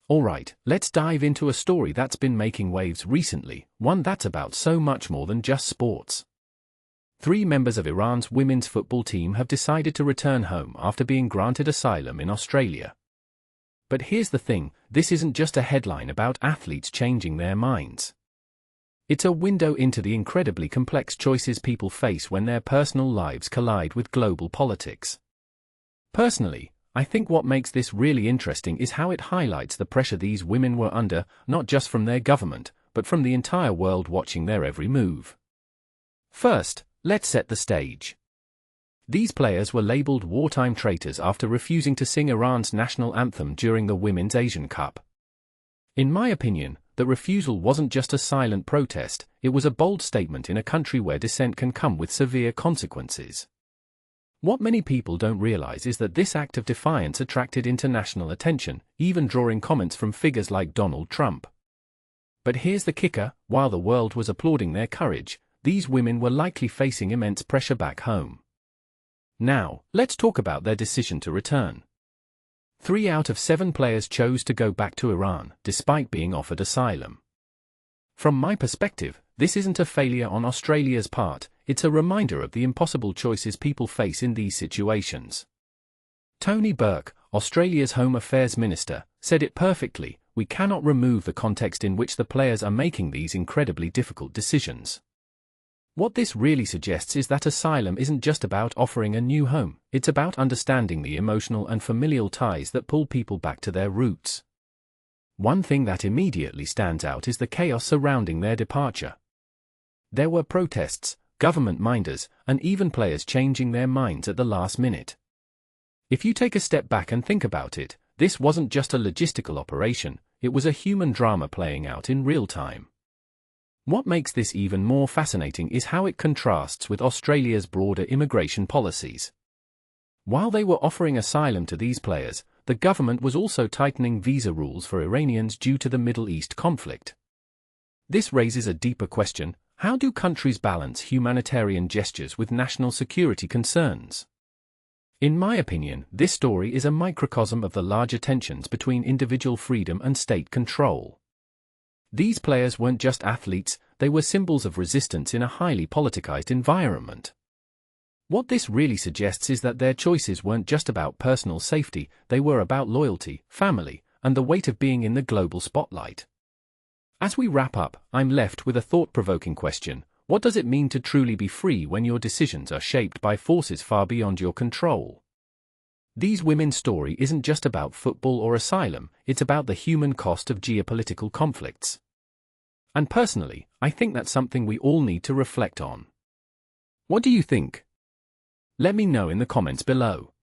Alright, let's dive into a story that's been making waves recently, one that's about so much more than just sports. 3 members of Iran's women's football team have decided to return home after being granted asylum in Australia. But here's the thing, this isn't just a headline about athletes changing their minds. It's a window into the incredibly complex choices people face when their personal lives collide with global politics. Personally, I think what makes this really interesting is how it highlights the pressure these women were under, not just from their government, but from the entire world watching their every move. First, let's set the stage. These players were labeled wartime traitors after refusing to sing Iran's national anthem during the Women's Asian Cup. In my opinion, the refusal wasn't just a silent protest, it was a bold statement in a country where dissent can come with severe consequences. What many people don't realize is that this act of defiance attracted international attention, even drawing comments from figures like Donald Trump. But here's the kicker, while the world was applauding their courage, these women were likely facing immense pressure back home. Now, let's talk about their decision to return. 3 out of 7 players chose to go back to Iran, despite being offered asylum. From my perspective, this isn't a failure on Australia's part, it's a reminder of the impossible choices people face in these situations. Tony Burke, Australia's Home Affairs Minister, said it perfectly, we cannot remove the context in which the players are making these incredibly difficult decisions. What this really suggests is that asylum isn't just about offering a new home, it's about understanding the emotional and familial ties that pull people back to their roots. One thing that immediately stands out is the chaos surrounding their departure. There were protests, government minders, and even players changing their minds at the last minute. If you take a step back and think about it, this wasn't just a logistical operation, it was a human drama playing out in real time. What makes this even more fascinating is how it contrasts with Australia's broader immigration policies. While they were offering asylum to these players, the government was also tightening visa rules for Iranians due to the Middle East conflict. This raises a deeper question: how do countries balance humanitarian gestures with national security concerns? In my opinion, this story is a microcosm of the larger tensions between individual freedom and state control. These players weren't just athletes, they were symbols of resistance in a highly politicized environment. What this really suggests is that their choices weren't just about personal safety, they were about loyalty, family, and the weight of being in the global spotlight. As we wrap up, I'm left with a thought-provoking question: what does it mean to truly be free when your decisions are shaped by forces far beyond your control? These women's story isn't just about football or asylum, it's about the human cost of geopolitical conflicts. And personally, I think that's something we all need to reflect on. What do you think? Let me know in the comments below.